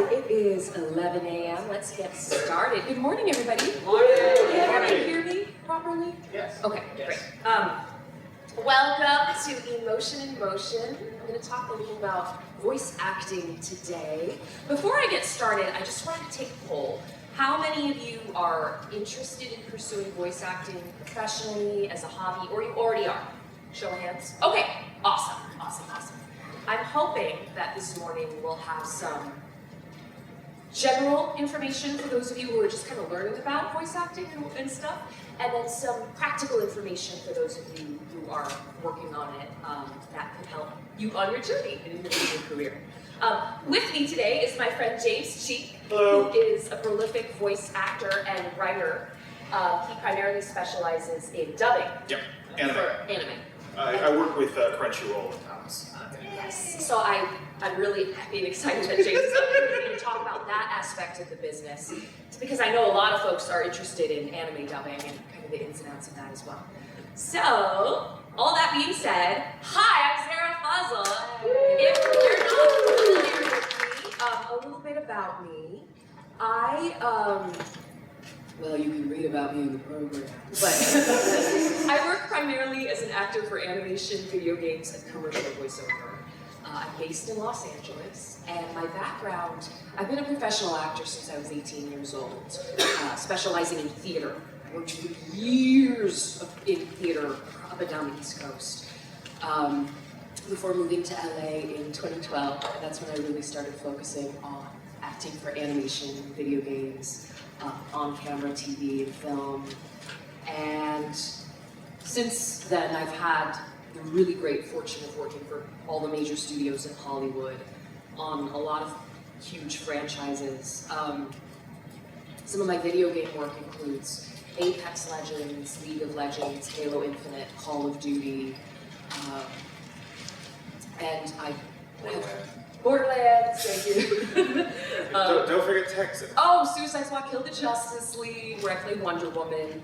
right, it is 11 a.m. Let's get started. Good morning, everybody. Good morning. Can everybody hear me properly? Yes. Okay, yes. Great. Welcome to Emotion in Motion. I'm going to talk a little about voice acting today. Before I get started, I just wanted to take a poll. How many of you are interested in pursuing voice acting professionally as a hobby, or you already are? Show of hands. Okay, awesome. I'm hoping that this morning we'll have some general information for those of you who are just kind of learning about voice acting and stuff, and then some practical information for those of you who are working on it that could help you on your journey in your career. With me today is my friend James Cheek, Hello. who is a prolific voice actor and writer. He primarily specializes in dubbing. Yep. Anime. For anime. I work with Crunchyroll at times. Yes. So I'm really happy and excited that James is up here with me to talk about that aspect of the business. It's because I know a lot of folks are interested in anime dubbing and kind of the ins and outs of that as well. So, all that being said, hi, I'm Zehra Fazal. If you're not familiar with me, a little bit about me. Well, you can read about me in the program, but I work primarily as an actor for animation, video games, and commercial voiceover. I'm based in Los Angeles, and my background, I've been a professional actor since I was 18 years old, specializing in theater. I worked for years in theater up and down the East Coast. Before moving to LA in 2012, that's when I really started focusing on acting for animation, video games, on-camera TV and film. And since then, I've had the really great fortune of working for all the major studios in Hollywood on a lot of huge franchises. Some of my video game work includes Apex Legends, League of Legends, Halo Infinite, Call of Duty, and I have Borderlands, thank you. Don't forget Texas. Oh, Suicide Squad, Kill the Justice League, where I played Wonder Woman.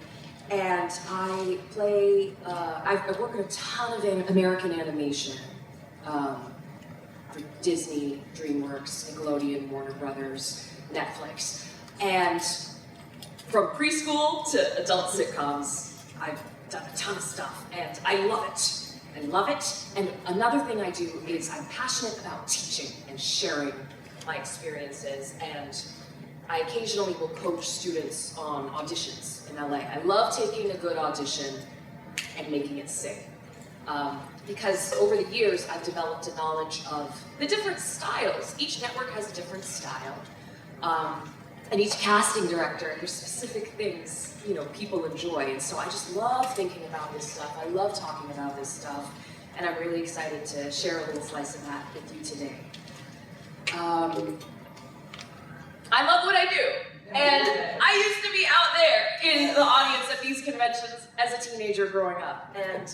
And I play, I work in a ton of American animation for Disney, DreamWorks, Nickelodeon, Warner Brothers, Netflix. And from preschool to adult sitcoms, I've done a ton of stuff, and I love it. I love it. And another thing I do is I'm passionate about teaching and sharing my experiences, and I occasionally will coach students on auditions in LA. I love taking a good audition and making it sing. Because over the years, I've developed a knowledge of the different styles. Each network has a different style. And each casting director, there's specific things, people enjoy. And so I just love thinking about this stuff. I love talking about this stuff. And I'm really excited to share a little slice of that with you today. I love what I do. And I used to be out there in the audience at these conventions as a teenager growing up. And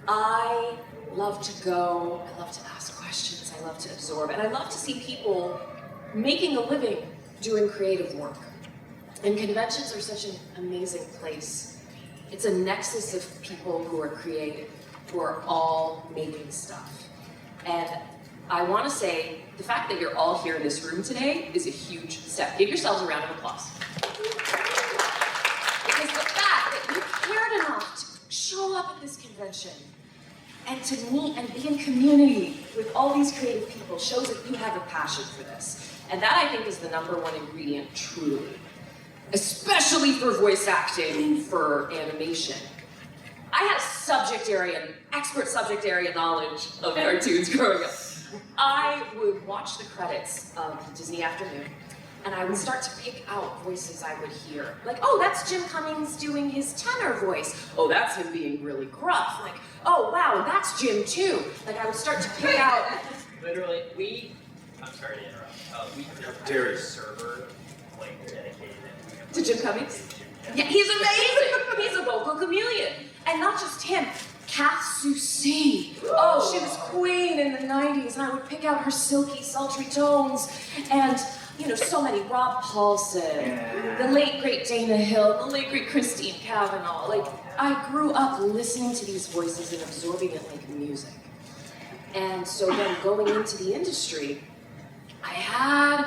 I love to go, I love to ask questions, I love to absorb, and I love to see people making a living doing creative work. And conventions are such an amazing place. It's a nexus of people who are creative, who are all making stuff. And I want to say, the fact that you're all here in this room today is a huge step. Give yourselves a round of applause. Because the fact that you cared enough to show up at this convention and to meet and be in community with all these creative people shows that you have a passion for this. And that, I think, is the #1 ingredient, truly. Especially for voice acting, for animation. I had expert subject area knowledge of cartoons growing up. I would watch the credits of Disney Afternoon, and I would start to pick out voices I would hear. Like, oh, that's Jim Cummings doing his tenor voice. Oh, that's him being really gruff. Like, oh, wow, that's Jim too. Like, I would start to pick out. Literally, I'm sorry to interrupt. We have a server dedicated to Jim Cummings? Yeah, he's amazing. He's a vocal chameleon. And not just him, Kath Soucie. Oh, she was queen in the 90s, and I would pick out her silky, sultry tones. And, so many. Rob Paulson, the late, great Dana Hill, the late, great Christine Cavanaugh. Like, I grew up listening to these voices and absorbing it like music. And so then going into the industry, I had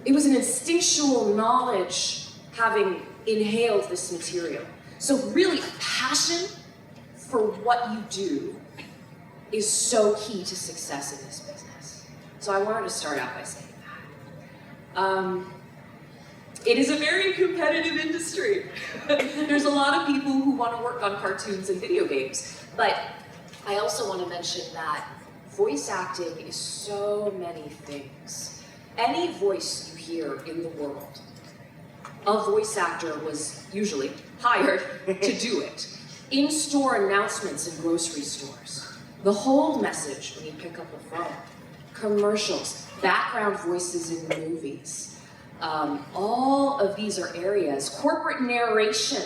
It was an instinctual knowledge having inhaled this material. So really, a passion for what you do is so key to success in this business. So I wanted to start out by saying that. It is a very competitive industry. There's a lot of people who want to work on cartoons and video games, but I also want to mention that voice acting is so many things. Any voice you hear in the world, a voice actor was usually hired to do it. In-store announcements in grocery stores, the hold message when you pick up the phone, commercials, background voices in movies. All of these are areas, corporate narration,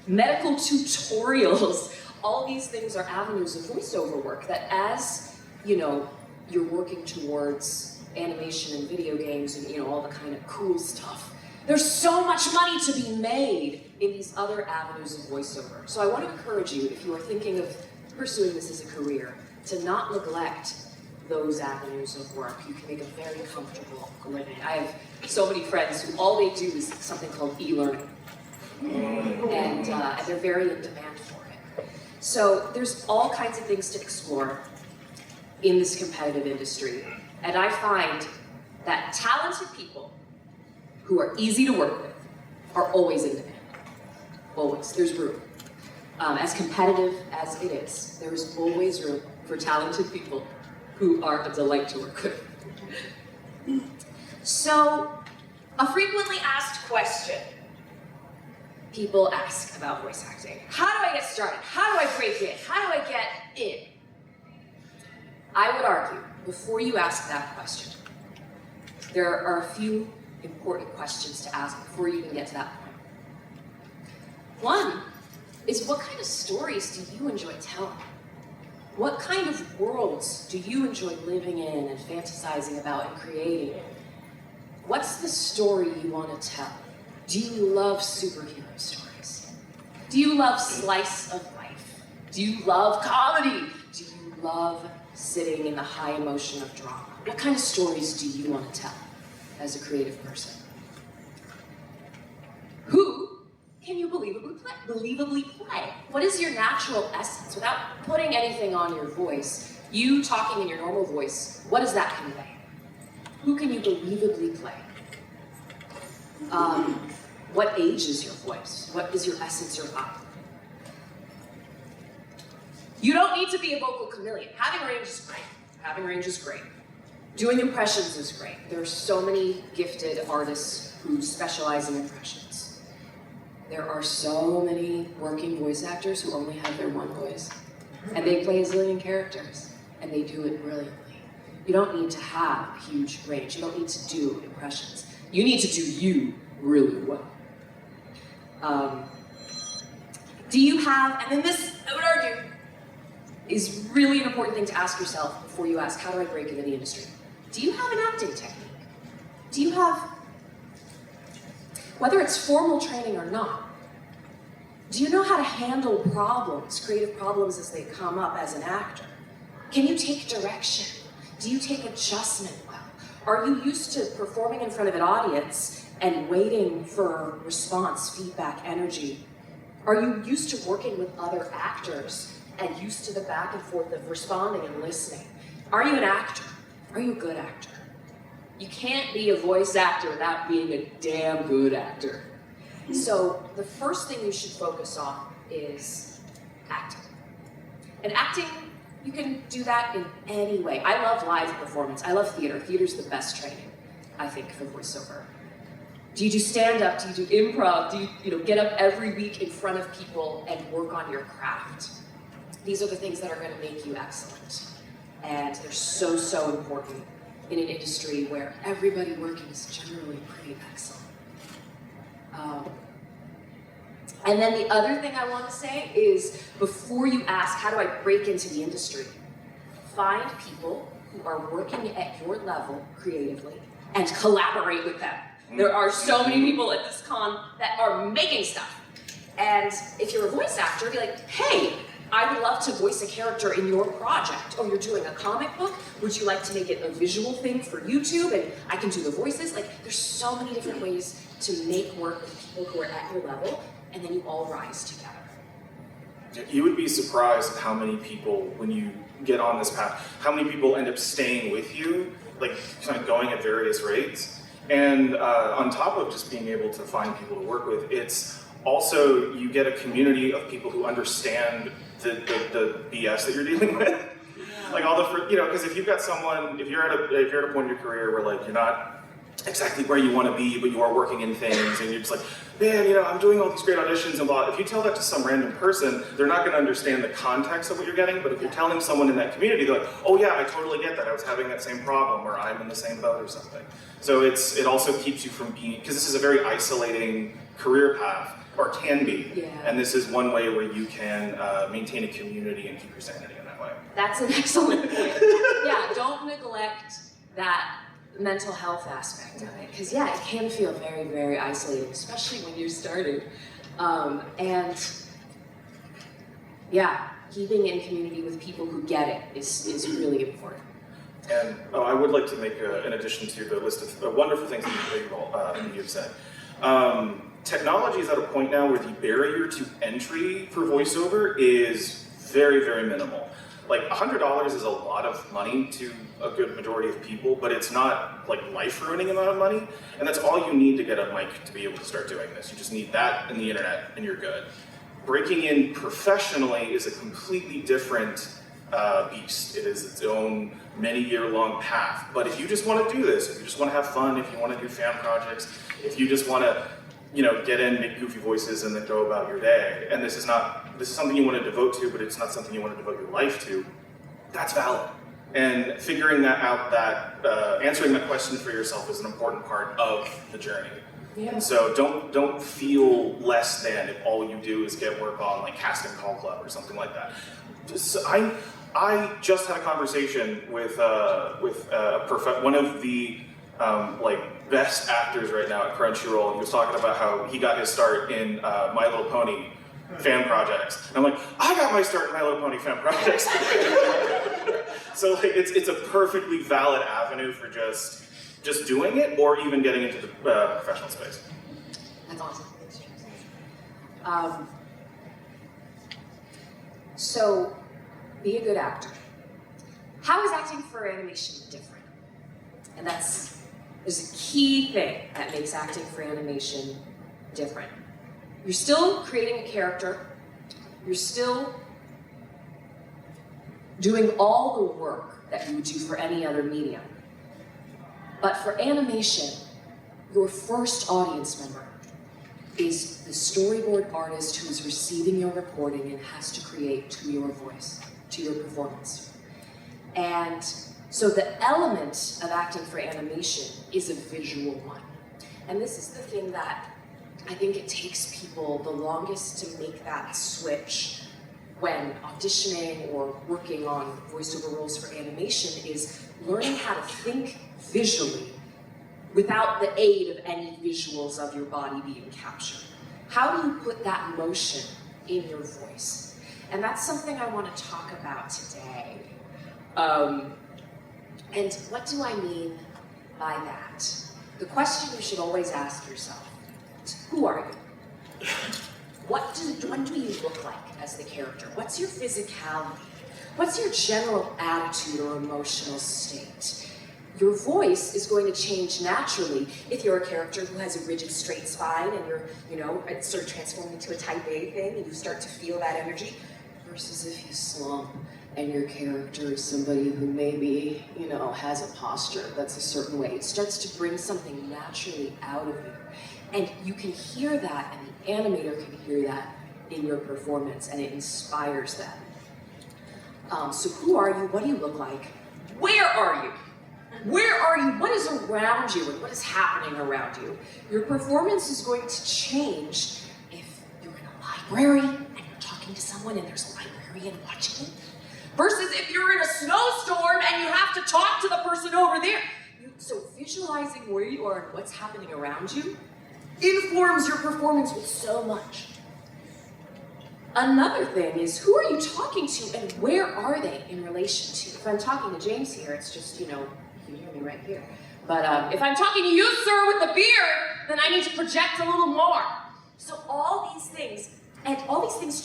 medical tutorials, all these things are avenues of voiceover work that as, you're working towards animation and video games and, all the kind of cool stuff. There's so much money to be made in these other avenues of voiceover. So I want to encourage you, if you are thinking of pursuing this as a career, to not neglect those avenues of work. You can make a very comfortable living. I have so many friends who all they do is something called e-learning. And they're very in demand for it. So there's all kinds of things to explore in this competitive industry. And I find that talented people who are easy to work with are always in demand. Always. There's room. As competitive as it is, there is always room for talented people who are a delight to work with. So, a frequently asked question people ask about voice acting. How do I get started? How do I break in? How do I get in? I would argue, before you ask that question, there are a few important questions to ask before you even get to that point. One is, what kind of stories do you enjoy telling? What kind of worlds do you enjoy living in and fantasizing about and creating? What's the story you want to tell? Do you love superhero stories? Do you love slice of life? Do you love comedy? Do you love sitting in the high emotion of drama? What kind of stories do you want to tell as a creative person? Who can you believably play? What is your natural essence? Without putting anything on your voice, you talking in your normal voice, what does that convey? Who can you believably play? What age is your voice? What is your essence or vibe? You don't need to be a vocal chameleon. Having range is great. Having range is great. Doing impressions is great. There are so many gifted artists who specialize in impressions. There are so many working voice actors who only have their one voice. And they play a zillion characters. And they do it brilliantly. You don't need to have a huge range. You don't need to do impressions. You need to do you really well. Do you have, and then this, I would argue, is really an important thing to ask yourself before you ask, how do I break into the industry? Do you have an acting technique? Do you have, whether it's formal training or not, do you know how to handle problems, creative problems as they come up as an actor? Can you take direction? Do you take adjustment well? Are you used to performing in front of an audience and waiting for response, feedback, energy? Are you used to working with other actors and used to the back and forth of responding and listening? Are you an actor? Are you a good actor? You can't be a voice actor without being a damn good actor. So the first thing you should focus on is acting. And acting, you can do that in any way. I love live performance. I love theater. Theater's the best training, I think, for voiceover. Do you do stand-up? Do you do improv? Do you get up every week in front of people and work on your craft? These are the things that are going to make you excellent. And they're so, so important in an industry where everybody working is generally pretty excellent. And then the other thing I want to say is, before you ask, how do I break into the industry? Find people who are working at your level creatively and collaborate with them. There are so many people at this con that are making stuff. And if you're a voice actor, be like, hey, I would love to voice a character in your project. Oh, you're doing a comic book? Would you like to make it a visual thing for YouTube? And I can do the voices. Like, there's so many different ways to make work with people who are at your level, and then you all rise together. You would be surprised at how many people, when you get on this path, how many people end up staying with you, like kind of going at various rates. And on top of just being able to find people to work with, it's also, you get a community of people who understand the BS that you're dealing with. Like all the, because if you've got someone, if you're at a point in your career where like you're not exactly where you want to be, but you are working in things, and you're just like, man, I'm doing all these great auditions and blah. If you tell that to some random person, they're not going to understand the context of what you're getting. But if you're telling someone in that community, they're like, oh yeah, I totally get that. I was having that same problem, or I'm in the same boat, or something. So it also keeps you from being, because this is a very isolating career path, or can be. Yeah. And this is one way where you can maintain a community and keep your sanity in that way. That's an excellent point. Yeah, don't neglect that mental health aspect of it, because yeah, it can feel very, very isolating, especially when you're starting. And yeah, keeping in community with people who get it is really important. And I would like to make an addition to the list of wonderful things that you've said. Technology is at a point now where the barrier to entry for voiceover is very, very minimal. Like $100 is a lot of money to a good majority of people, but it's not like life-ruining amount of money, and that's all you need to get a mic to be able to start doing this. You just need that and the internet, and you're good. Breaking in professionally is a completely different beast. It is its own many-year-long path. But if you just want to do this, if you just want to have fun, if you want to do fan projects, if you just want to, get in, make goofy voices, and then go about your day, and this is something you want to devote to, but it's not something you want to devote your life to, that's valid. And figuring that out, answering that question for yourself is an important part of the journey. Yeah. So don't feel less than if all you do is get work on like Casting Call Club or something like that. I just had a conversation with one of the best actors right now at Crunchyroll. He was talking about how he got his start in My Little Pony fan projects. And I'm like, I got my start in My Little Pony fan projects. So like, it's a perfectly valid avenue for just doing it, or even getting into the professional space. That's awesome. So, be a good actor. How is acting for animation different? And there's a key thing that makes acting for animation different. You're still creating a character. You're still doing all the work that you would do for any other medium. But for animation, your first audience member is the storyboard artist who is receiving your recording and has to create to your voice, to your performance. And so the element of acting for animation is a visual one. And this is the thing that I think it takes people the longest to make that switch when auditioning or working on voiceover roles for animation, is learning how to think visually without the aid of any visuals of your body being captured. How do you put that motion in your voice? And that's something I want to talk about today. And what do I mean by that? The question you should always ask yourself is, who are you? What do you look like as the character? What's your physicality? What's your general attitude or emotional state? Your voice is going to change naturally if you're a character who has a rigid, straight spine and you're, it's sort of transforming into a type A thing and you start to feel that energy, versus if you slump and your character is somebody who maybe, has a posture that's a certain way. It starts to bring something naturally out of you. And you can hear that, and the animator can hear that in your performance, and it inspires them. So who are you? What do you look like? Where are you? Where are you? What is around you, and what is happening around you? Your performance is going to change if you're in a library and you're talking to someone and there's a librarian watching you, versus if you're in a snowstorm and you have to talk to the person over there. So visualizing where you are and what's happening around you informs your performance with so much. Another thing is, who are you talking to and where are they in relation to? If I'm talking to James here, it's just, you know, you can hear me right here. But if I'm talking to you, sir, with the beard, then I need to project a little more. So all these things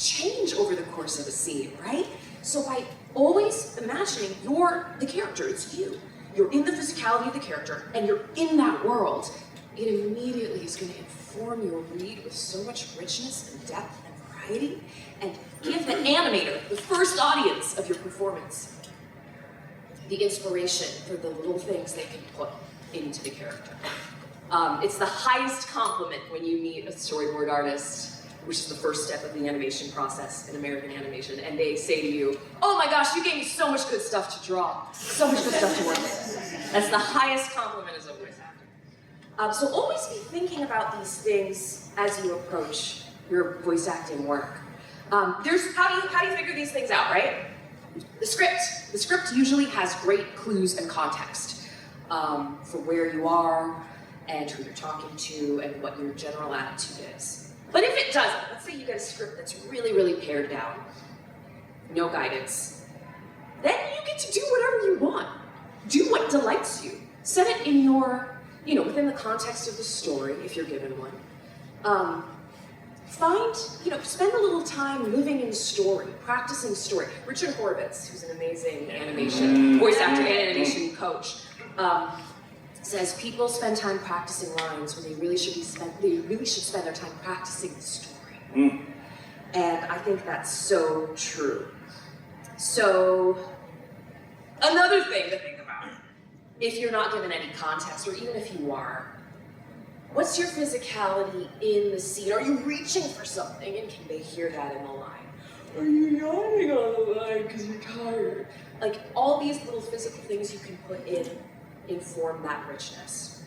change over the course of a scene, right? So by always imagining you're the character, it's you. You're in the physicality of the character, and you're in that world, it immediately is going to inform your read with so much richness and depth and variety, and give the animator, the first audience of your performance, the inspiration for the little things they can put into the character. It's the highest compliment when you meet a storyboard artist, which is the first step of the animation process in American animation, and they say to you, oh my gosh, you gave me so much good stuff to draw, so much good stuff to work with. That's the highest compliment as a voice actor. So always be thinking about these things as you approach your voice acting work. How do you figure these things out, right? The script usually has great clues and context for where you are and who you're talking to and what your general attitude is. But if it doesn't, let's say you get a script that's really, really pared down, no guidance, then you get to do whatever you want. Do what delights you. Set it in your, within the context of the story, if you're given one. Spend a little time living in the story, practicing story. Richard Horvitz, who's an amazing animation voice actor and animation coach, says people spend time practicing lines when they really should spend their time practicing the story. And I think that's so true. So, another thing to think about, if you're not given any context, or even if you are, what's your physicality in the scene? Are you reaching for something, and can they hear that in the line? Are you yawning on the line because you're tired? Like, all these little physical things you can put in inform that richness.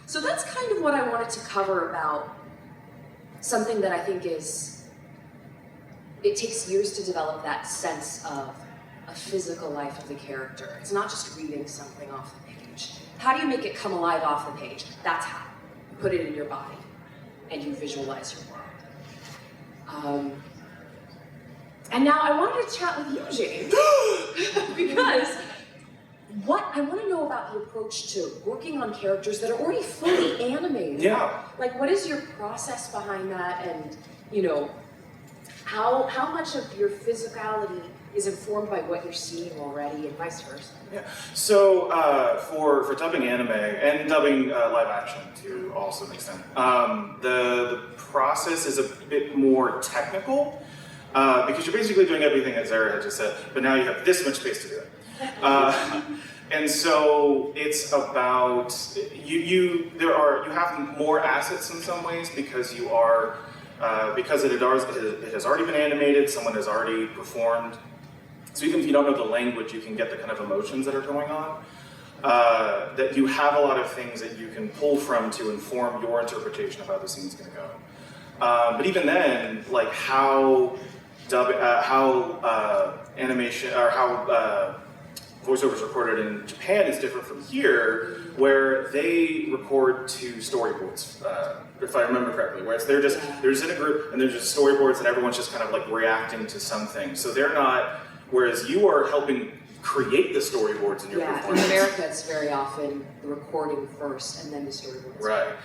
So that's kind of what I wanted to cover about something that I think it takes years to develop that sense of a physical life of the character. It's not just reading something off the page. How do you make it come alive off the page? That's how. You put it in your body and you visualize your world. And now I wanted to chat with you, James, because I want to know about the approach to working on characters that are already fully animated. Yeah. Like, what is your process behind that, and how much of your physicality is informed by what you're seeing already, and vice versa? Yeah. So for dubbing anime and dubbing live action to also an extent, the process is a bit more technical. Because you're basically doing everything that Zehra had just said, but now you have this much space to do it. And so it's about you have more assets in some ways because you are because it has already been animated, someone has already performed. So even if you don't know the language, you can get the kind of emotions that are going on. That you have a lot of things that you can pull from to inform your interpretation of how the scene's going to go. But even then, like how animation or how voiceover is recorded in Japan is different from here, where they record to storyboards, if I remember correctly. Whereas they're just in a group and there's just storyboards and everyone's just kind of like reacting to something. So they're not. Whereas you are helping create the storyboards in your performance. In America, it's very often the recording first and then the storyboards. Right.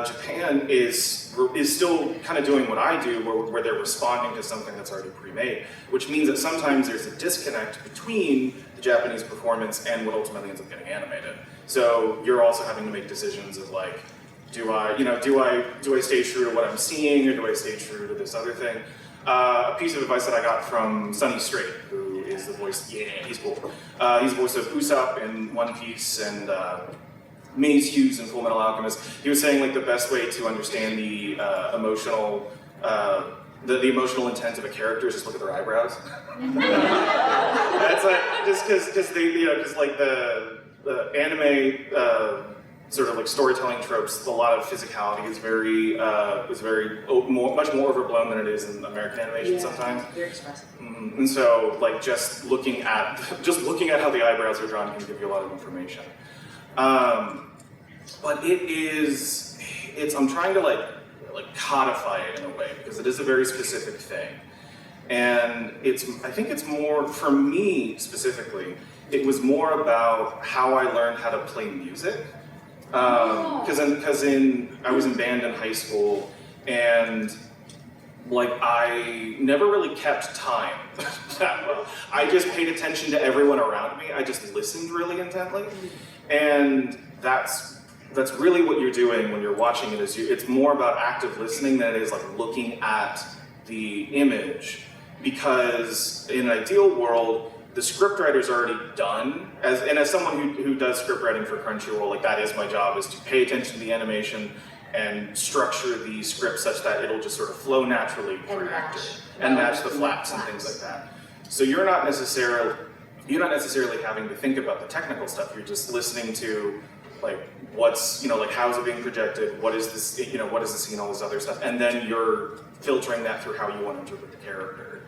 Japan is still kind of doing what I do, where they're responding to something that's already pre-made, which means that sometimes there's a disconnect between the Japanese performance and what ultimately ends up getting animated. So you're also having to make decisions of like, do I stay true to what I'm seeing, or do I stay true to this other thing? A piece of advice that I got from Sonny Strait, who is the voice, he's cool. He's the voice of Usopp in One Piece and Maze Hughes in Full Metal Alchemist. He was saying like the best way to understand the emotional intent of a character is just look at their eyebrows. That's like just because like the anime sort of like storytelling tropes, a lot of physicality is much more overblown than it is in American animation sometimes. Very expressive. And so like just looking at how the eyebrows are drawn can give you a lot of information. But I'm trying to like like codify it in a way, because it is a very specific thing. And I think it's more, for me specifically, it was more about how I learned how to play music. Because I was in band in high school, and like I never really kept time that well. I just paid attention to everyone around me. I just listened really intently, and that's really what you're doing when you're watching it. It's more about active listening than it is like looking at the image, because in an ideal world, the scriptwriter's already done. As someone who does script writing for Crunchyroll, like that is my job, is to pay attention to the animation and structure the script such that it'll just sort of flow naturally for an actor and match the flaps and things like that. So you're not necessarily having to think about the technical stuff. You're just listening to like what's, like how's it being projected, what is this, what is the scene, all this other stuff, and then you're filtering that through how you want to interpret the character.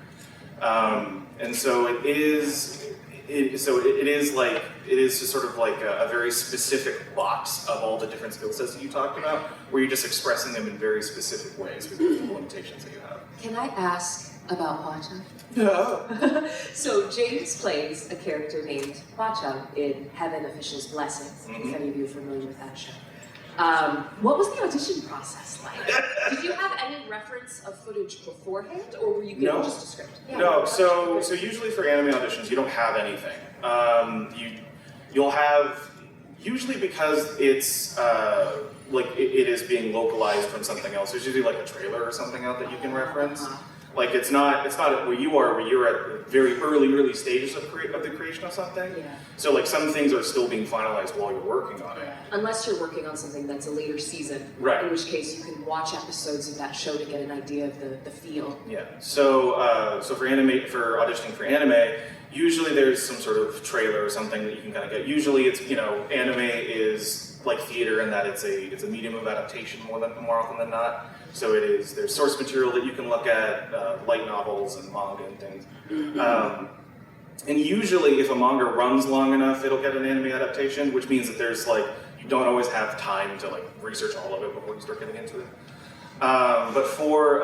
And so it is just sort of like a very specific box of all the different skill sets that you talked about, where you're just expressing them in very specific ways with the limitations that you have. Can I ask about Hwacha? Yeah. So James plays a character named Hwacha in Heaven Official's Blessings, if any of you are familiar with that show. What was the audition process like? Did you have any reference of footage beforehand, or were you given just a script? Yeah, no. So usually for anime auditions, you don't have anything. You'll have, usually because it's like it is being localized from something else. There's usually like a trailer or something out that you can reference. Like it's not where you're at very early stages of the creation of something. Yeah. So like some things are still being finalized while you're working on it. Unless you're working on something that's a later season, right? In which case you can watch episodes of that show to get an idea of the feel. Yeah. So for auditioning for anime, usually there's some sort of trailer or something that you can kind of get. Usually it's anime is like theater in that it's a medium of adaptation more often than not. So there's source material that you can look at, light novels and manga and things. And usually if a manga runs long enough, it'll get an anime adaptation, which means that there's like, you don't always have time to like research all of it before you start getting into it. But for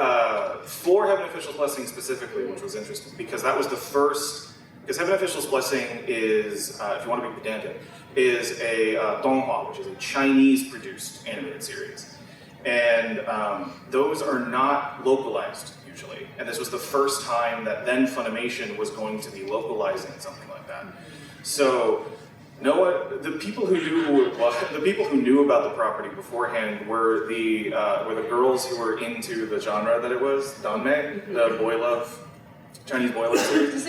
Heaven Official's Blessing specifically, which was interesting, because that was the first, because Heaven Official's Blessing is, if you want to be pedantic, is a donghua, which is a Chinese-produced animated series. And those are not localized usually. And this was the first time that then Funimation was going to be localizing something like that. So the people who knew about the property beforehand were the girls who were into the genre that it was, danmei, the Chinese boy love series. Has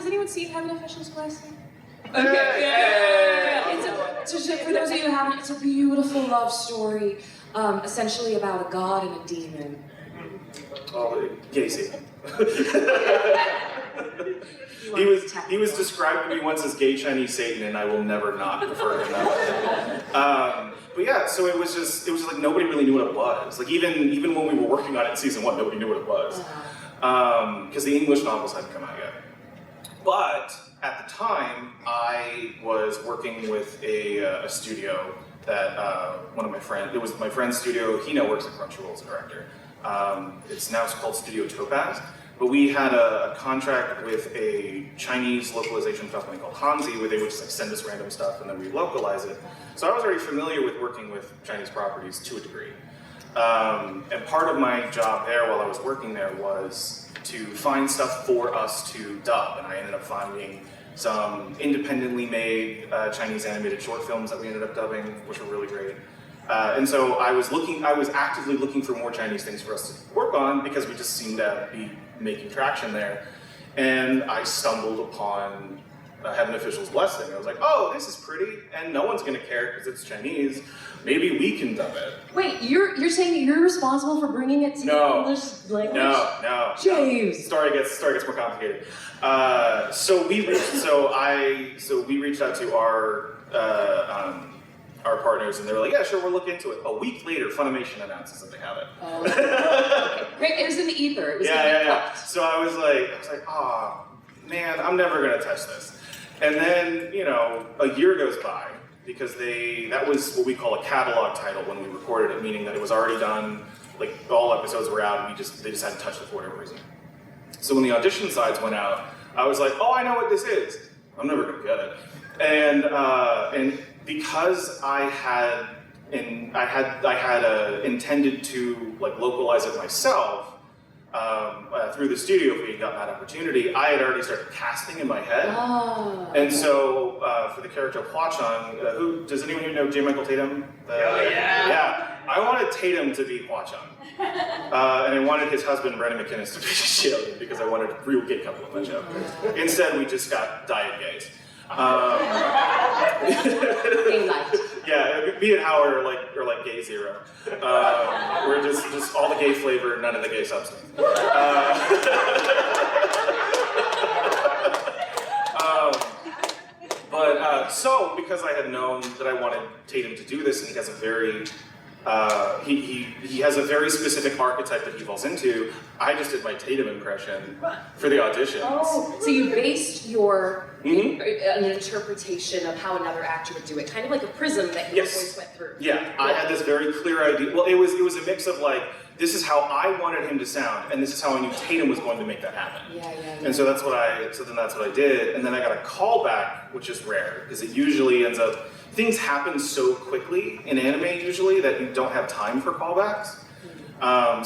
anyone seen Heaven Official's Blessing? Okay. Yeah. For those of you who haven't, it's a beautiful love story. Essentially about a god and a demon. Oh, gay Satan. He was described to me once as gay Chinese Satan, and I will never not refer to him that way. But yeah, so it was like nobody really knew what it was. Like even when we were working on it in season 1, nobody knew what it was. Because the English novels hadn't come out yet. But at the time, I was working with a studio that it was my friend's studio. He now works at Crunchyroll as a director. It's now called Studio Topaz. But we had a contract with a Chinese localization company called Hanzi, where they would just like send us random stuff and then we'd localize it. So I was already familiar with working with Chinese properties to a degree. And part of my job there while I was working there was to find stuff for us to dub. And I ended up finding some independently made Chinese animated short films that we ended up dubbing, which were really great. And so I was actively looking for more Chinese things for us to work on because we just seemed to be making traction there. And I stumbled upon Heaven Official's Blessing. I was like, oh, this is pretty, and no one's gonna care because it's Chinese. Maybe we can dub it. Wait, you're saying that you're responsible for bringing it to the English language? No. James! Story gets more complicated. So we reached out to our partners, and they were like, yeah, sure, we'll look into it. A week later, Funimation announces that they have it. Oh, okay. Great, it was in the ether. It was Yeah. So I was like, oh, man, I'm never gonna touch this. And then, a year goes by, because that was what we call a catalog title when we recorded it, meaning that it was already done, like all episodes were out, and they just hadn't touched it for whatever reason. So when the audition sides went out, I was like, oh, I know what this is. I'm never gonna get it. And because I had intended to like localize it myself through the studio fee and got that opportunity, I had already started casting in my head. Oh. And so for the character of Hwa Chang, does anyone here know J. Michael Tatum? Yeah. I wanted Tatum to be Hwa Chang. And I wanted his husband, Brandon McInnes, to be Shillian because I wanted a real gay couple in my show. Instead, we just got diet gays. Yeah, be it Howard or like Gay Zero. We're just all the gay flavor, none of the gay substance. So because I had known that I wanted Tatum to do this, and he has a very he has a very specific archetype that he falls into, I just did my Tatum impression for the auditions. Oh, so you based your an interpretation of how another actor would do it, kind of like a prism that your voice went through. Yeah, I had this very clear idea. Well, it was a mix of like, this is how I wanted him to sound, and this is how I knew Tatum was going to make that happen. Yeah. And so that's what I did, and then I got a callback, which is rare, because it usually ends up, things happen so quickly in anime usually that you don't have time for callbacks.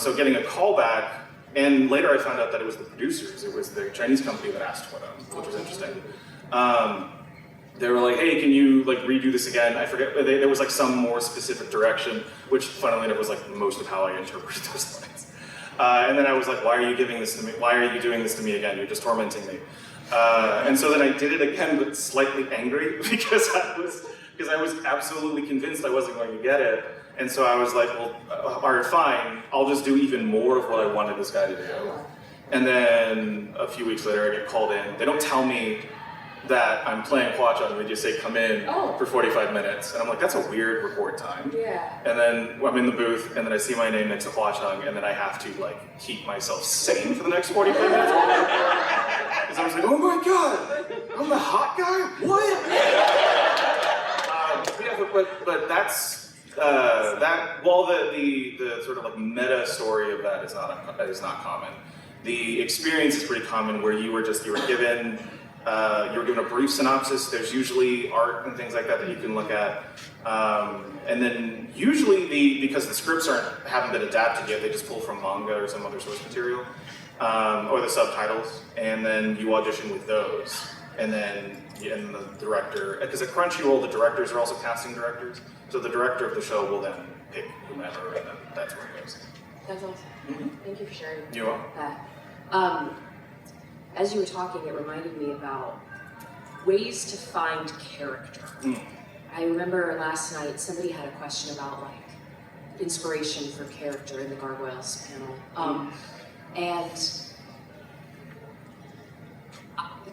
So getting a callback, and later I found out that it was the producers, it was the Chinese company that asked for them, which was interesting. They were like, hey, can you like redo this again? I forget, there was like some more specific direction, which funnily enough was like most of how I interpreted those lines. And then I was like, why are you giving this to me? Why are you doing this to me again? You're just tormenting me. And so then I did it again, but slightly angry because I was absolutely convinced I wasn't going to get it. And so I was like, well, all right, fine. I'll just do even more of what I wanted this guy to do. And then a few weeks later, I get called in. They don't tell me that I'm playing Hwa Chang. They just say, come in for 45 minutes. And I'm like, that's a weird record time. Yeah. And then I'm in the booth, and then I see my name next to Hwa Chang, and then I have to like keep myself sane for the next 45 minutes. Because I was like, oh my God, I'm the hot guy? What? But that's, while the sort of like meta story of that is not common. The experience is pretty common where you were given a brief synopsis. There's usually art and things like that you can look at. And then usually because the scripts haven't been adapted yet, they just pull from manga or some other source material, or the subtitles, and then you audition with those. And then the director, because at Crunchyroll, the directors are also casting directors, so the director of the show will then pick whomever, and then that's where it goes. That's awesome. Thank you for sharing You are. that. As you were talking, it reminded me about ways to find character. I remember last night somebody had a question about like inspiration for character in the Gargoyles panel, and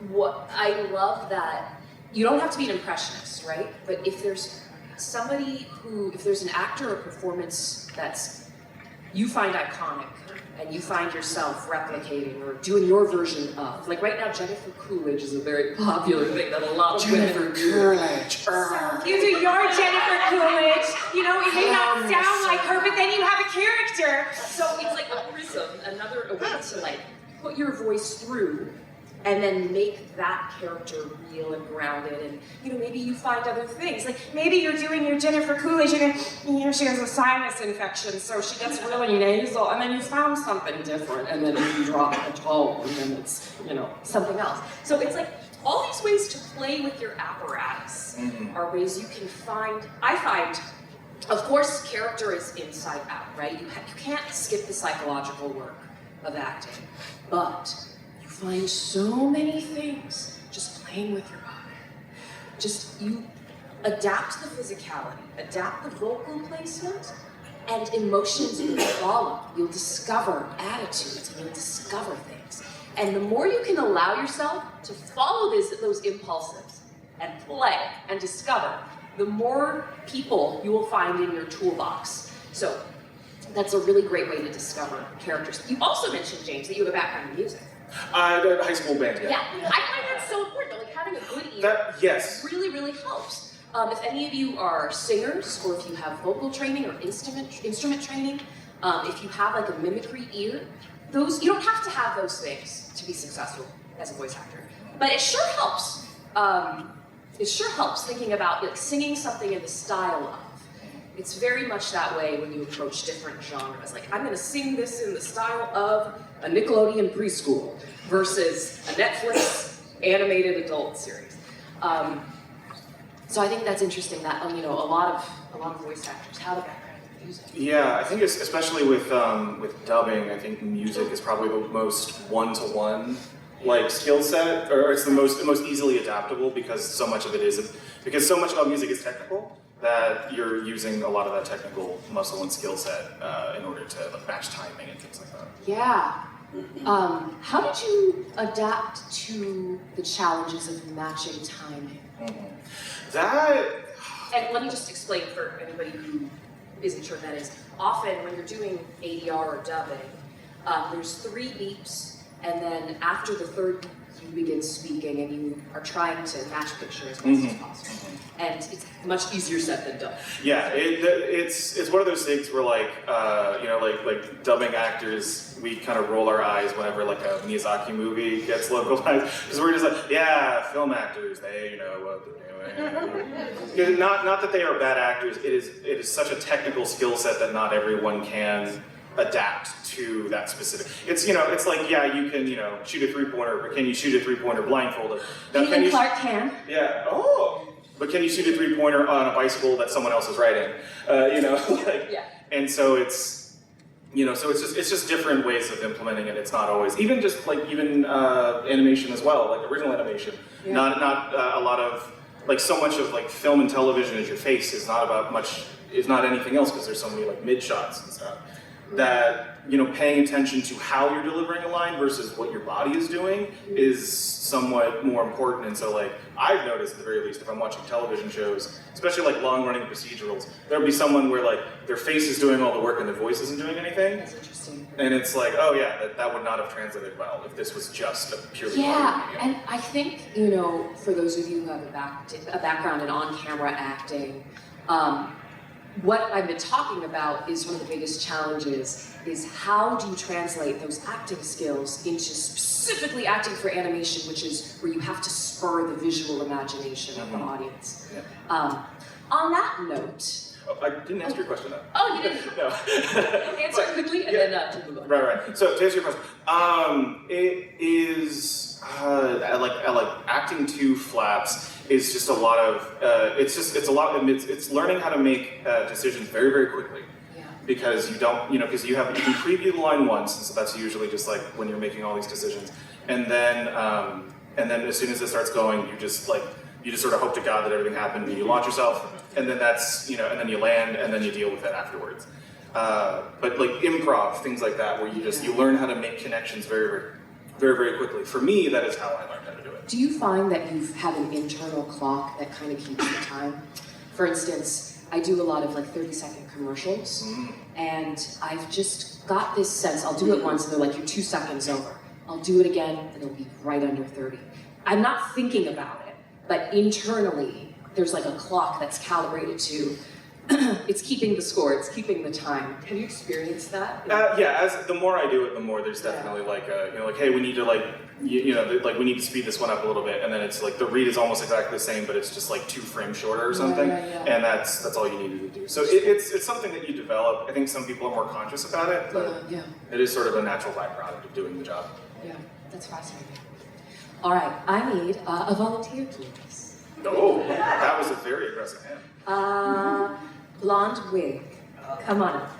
what I love that you don't have to be an impressionist, right? But if there's an actor or performance that's you find iconic, and you find yourself replicating or doing your version of. Like right now, Jennifer Coolidge is a very popular thing that a lot of women do. Coolidge. You do your Jennifer Coolidge. You know, it may not sound like her, but then you have a character. So it's like a prism, a way to like put your voice through and then make that character real and grounded, and maybe you find other things. Like maybe you're doing your Jennifer Coolidge and she has a sinus infection, so she gets really nasal, and then you found something different, and then you drop a tone, and then it's, something else. So it's like all these ways to play with your apparatus are ways you can find, I find, of course, character is inside out, right? You can't skip the psychological work of acting, but find so many things just playing with your body. Just you adapt the physicality, adapt the vocal placement, and emotions will follow. You'll discover attitudes, and you'll discover things. And the more you can allow yourself to follow those impulses and play and discover, the more people you will find in your toolbox. So that's a really great way to discover characters. You also mentioned, James, that you have a background in music. The high school band, yeah. Yeah, I find that so important, like having a good ear yes. really, really helps. If any of you are singers, or if you have vocal training or instrument training, If you have like a mimicry ear, those you don't have to have those things to be successful as a voice actor, but it sure helps. It sure helps thinking about like singing something in the style of. It's very much that way when you approach different genres. Like, I'm gonna sing this in the style of a Nickelodeon preschool versus a Netflix animated adult series. So I think that's interesting that a lot of voice actors have a background in music. Yeah, I think especially with dubbing, I think music is probably the most one-to-one like skill set, or it's the most easily adaptable because so much about music is technical, that you're using a lot of that technical muscle and skill set in order to like match timing and things like that. Yeah. How did you adapt to the challenges of matching timing? And let me just explain for anybody who isn't sure what that is. Often when you're doing ADR or dubbing, there's 3 beeps, and then after the 3rd beep, you begin speaking, and you are trying to match picture as best as possible. And it's much easier said than done. Yeah, it's one of those things where like like dubbing actors, we kind of roll our eyes whenever like a Miyazaki movie gets localized, because we're just like, yeah, film actors, they know what they're doing. Not that they are bad actors. It is such a technical skill set that not everyone can adapt to that specific. It's it's like, yeah, you can shoot a 3-pointer, but can you shoot a 3-pointer blindfolded? Now, Even Clark can. Yeah. Oh. But can you shoot a 3-pointer on a bicycle that someone else is riding? Yeah. And so it's it's just different ways of implementing it. It's not always even animation as well, like original animation. Yeah. Not a lot of like so much of like film and television as your face is not anything else, because there's so many like mid shots and stuff. That paying attention to how you're delivering a line versus what your body is doing is somewhat more important. And so like I've noticed at the very least, if I'm watching television shows, especially like long-running procedurals, there'll be someone where like their face is doing all the work and their voice isn't doing anything. That's interesting. And it's like, oh yeah, that would not have translated well if this was just a purely Yeah, medium. and I think for those of you who have a background in on-camera acting, what I've been talking about is one of the biggest challenges is how do you translate those acting skills into specifically acting for animation, which is where you have to spur the visual imagination of the audience. Yeah. On that note... Oh, I didn't answer your question though. Oh, you didn't? No. Answer it quickly and then to move on. Right. So to answer your question, it is like acting to flaps is just a lot of it's learning how to make decisions very, very quickly. Yeah. Because you don't because you can preview the line once, and so that's usually just like when you're making all these decisions, and then as soon as it starts going, you just sort of hope to God that everything happened, and you launch yourself, and then that's and then you land, and then you deal with it afterwards. But like improv, things like that, where you learn how to make connections very, very, very, very quickly. For me, that is how I learned how to do it. Do you find that you have an internal clock that kind of keeps the time? For instance, I do a lot of like 30-second commercials, and I've just got this sense, I'll do it once and they're like, you're 2 seconds over. I'll do it again and it'll be right under 30. I'm not thinking about it, but internally, there's like a clock that's calibrated to, it's keeping the score, it's keeping the time. Have you experienced that? Yeah, as the more I do it, the more there's definitely like hey, we need to we need to speed this one up a little bit, and then it's like the read is almost exactly the same, but it's just like 2 frames shorter or something, and that's all you needed to do. So it's something that you develop. I think some people are more conscious about it, but it is sort of a natural byproduct of doing the job. Yeah, that's fascinating. All right, I need a volunteer, please. Oh, that was a very aggressive hand. Blonde wig. Come on up.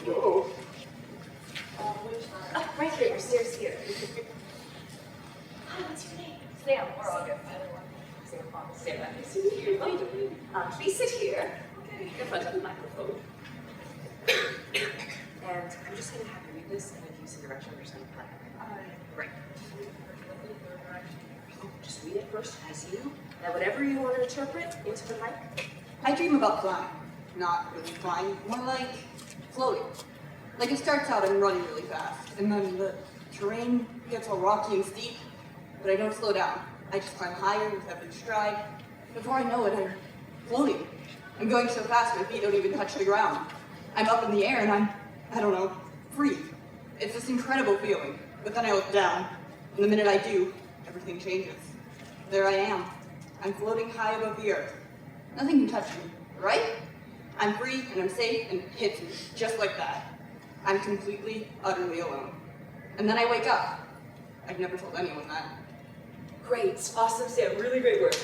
Whoa. Right here, stairs here. Hi, what's your name? Sam, we're all good. Sam, please sit here. Okay. In front of the microphone. And I'm just going to have you read this, and if you see direction, we're just going to play. Great. Just read it first as you. Now, whatever you want to interpret into the mic. I dream about flying. Not really flying, more like floating. Like it starts out I'm running really fast, and then the terrain gets all rocky and steep, but I don't slow down. I just climb higher with every stride. Before I know it, I'm floating. I'm going so fast my feet don't even touch the ground. I'm up in the air and I don't know, free. It's this incredible feeling. But then I look down, and the minute I do, everything changes. There I am. I'm floating high above the earth. Nothing can touch me, right? I'm free and I'm safe and it hits me, just like that. I'm completely, utterly alone. And then I wake up. I've never told anyone that. Great, awesome, Sam, really great work.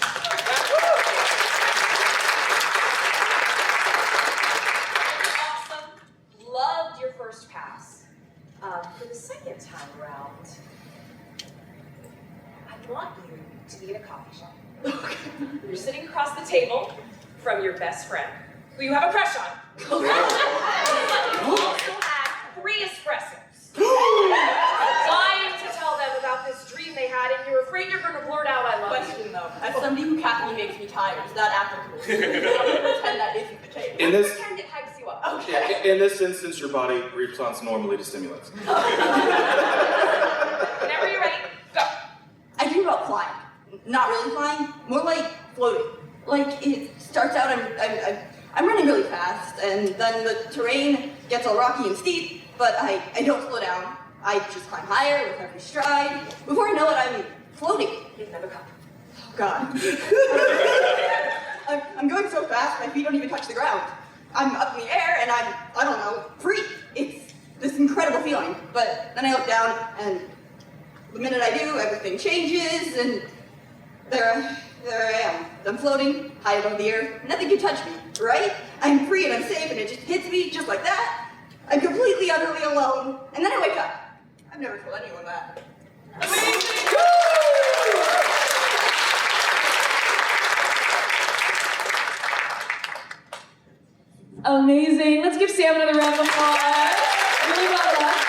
Awesome, loved your first pass. For the second time around, I want you to be in a coffee shop. You're sitting across the table from your best friend, who you have a crush on. You also have 3 espressos. Dying to tell them about this dream they had, and you're afraid you're going to blurt out, "I love you." Question though, as somebody who caffeine makes me tired, is that applicable? Pretend that isn't the case. In this, Pretend it hypes you up. yeah, in this instance, your body responds normally to stimulants. Whenever you're ready, go. I dream about flying. Not really flying, more like floating. Like it starts out, I'm running really fast, and then the terrain gets all rocky and steep, but I don't slow down. I just climb higher with every stride. Before I know it, I'm floating. You've never come. Oh God. I'm going so fast, my feet don't even touch the ground. I'm up in the air, and I don't know, free. It's this incredible feeling. But then I look down, and the minute I do, everything changes, and there I am. I'm floating high above the earth. Nothing can touch me, right? I'm free and I'm safe, and it just hits me just like that. I'm completely, utterly alone. And then I wake up. I've never told anyone that. Amazing. Let's give Sam another round of applause. Really well done.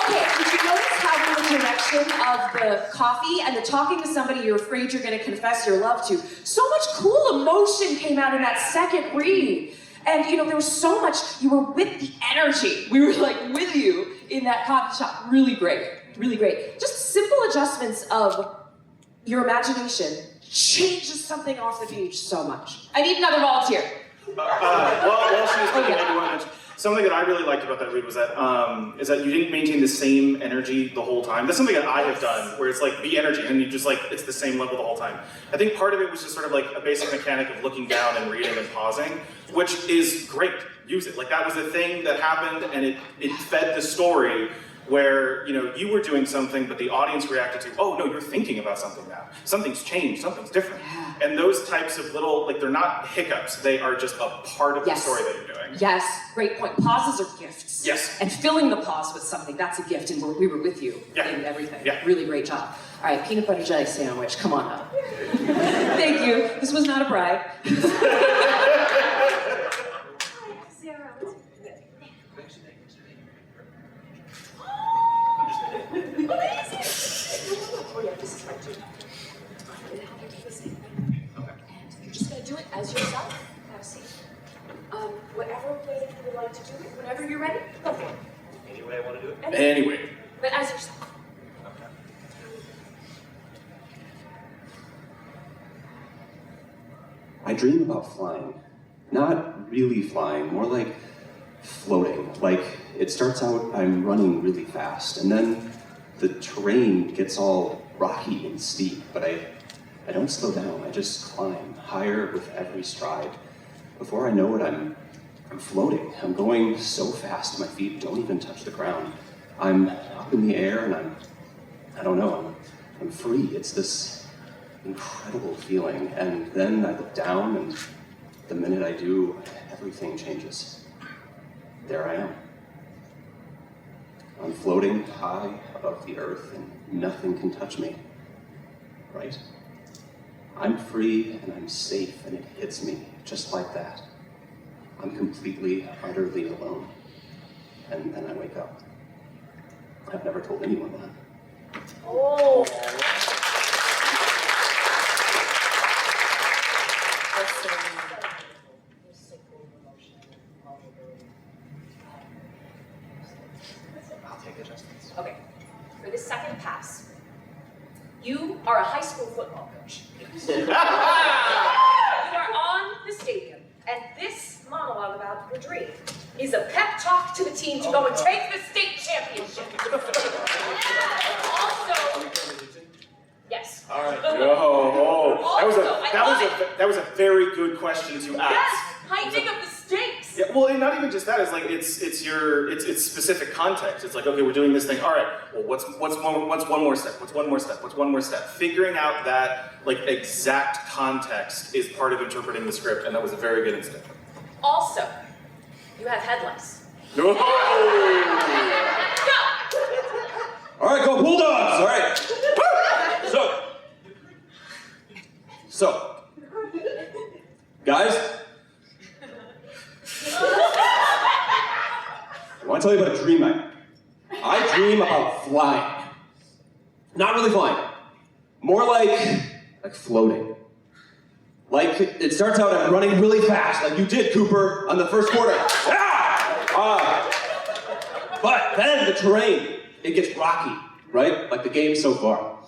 Okay, did you notice how the direction of the coffee and the talking to somebody you're afraid you're going to confess your love to? So much cool emotion came out in that second read. And you know, there was so much, you were with the energy. We were like with you in that coffee shop. Really great, really great. Just simple adjustments of your imagination changes something off the page so much. I need another volunteer. While she was thinking, I do want to mention something that I really liked about that read was that is that you didn't maintain the same energy the whole time. That's something that I have done, where it's like the energy, and you just like it's the same level the whole time. I think part of it was just sort of like a basic mechanic of looking down and reading and pausing, which is great. Use it. Like that was a thing that happened, and it fed the story. Where you were doing something, but the audience reacted to, oh no, you're thinking about something now. Something's changed, something's different. Yeah. And those types of little, like they're not hiccups, they are just a part of the story that you're doing. Yes, great point. Pauses are gifts. Yes. And filling the pause with something, that's a gift, and we were with you in everything. Yeah. Really great job. All right, peanut butter jelly sandwich, come on up. Thank you, this was not a bribe. Oh yeah, this is right too. And you're just gonna do it as yourself. Have a seat. Whatever way you would like to do it, whenever you're ready, go for it. Any way I want to do it? Anyway. But as yourself. Okay. I dream about flying. Not really flying, more like floating. Like, it starts out, I'm running really fast, and then the terrain gets all rocky and steep, but I don't slow down. I just climb higher with every stride. Before I know it, I'm floating. I'm going so fast, my feet don't even touch the ground. I'm up in the air, and I don't know, I'm free. It's this incredible feeling. And then I look down, and the minute I do, everything changes. There I am. I'm floating high above the earth, and nothing can touch me. Right? I'm free, and I'm safe, and it hits me just like that. I'm completely, utterly alone. And then I wake up. I've never told anyone that. Oh. I'll take adjustments. Okay, for this second pass, You are a high school football coach. You are on the stadium, and this monologue about your dream is a pep talk to the team to go and take the state championship. Also, yes. All right. That was a very good question to ask. Yes, heightening of the stakes. Yeah, well, and not even just that. It's like it's specific context. It's like, okay, we're doing this thing. All right. Well, what's one more step? What's one more step? What's one more step? Figuring out that like exact context is part of interpreting the script, and that was a very good instinct. Also, you have head lice. No. Go. All right, go Bulldogs! All right. So, guys, I want to tell you about a dream I dream about flying. Not really flying. More like floating. Like, it starts out, I'm running really fast, like you did, Cooper, on the first quarter. But then the terrain, it gets rocky, right? Like the game so far.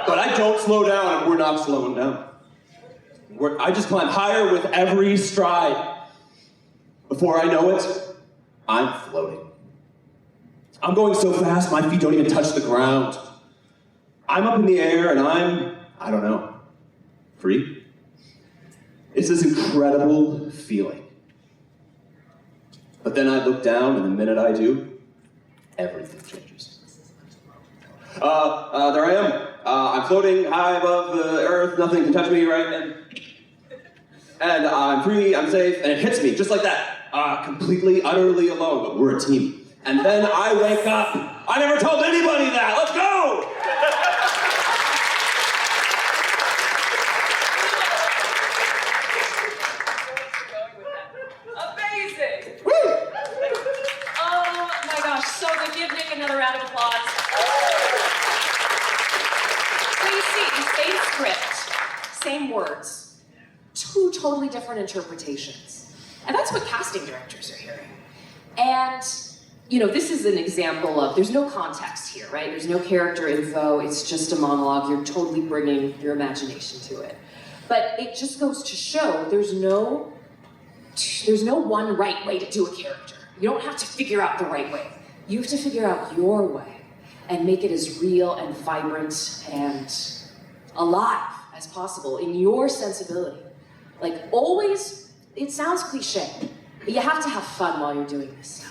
But I don't slow down, and we're not slowing down. I just climb higher with every stride. Before I know it, I'm floating. I'm going so fast, my feet don't even touch the ground. I'm up in the air, and I don't know, free. It's this incredible feeling. But then I look down, and the minute I do, everything changes. There I am. I'm floating high above the earth, nothing can touch me, right? And I'm free, I'm safe, and it hits me just like that. Completely, utterly alone, but we're a team. And then I wake up. I never told anybody that. Let's go! Amazing! Woo! Oh my gosh, so good. Give Nick another round of applause. So you see, same script, same words, two totally different interpretations. And that's what casting directors are hearing. And, you know, this is an example of, there's no context here, right? There's no character info, it's just a monologue. You're totally bringing your imagination to it. But it just goes to show there's no one right way to do a character. You don't have to figure out the right way. You have to figure out your way and make it as real and vibrant and alive as possible in your sensibility. Like always, it sounds cliche, but you have to have fun while you're doing this stuff.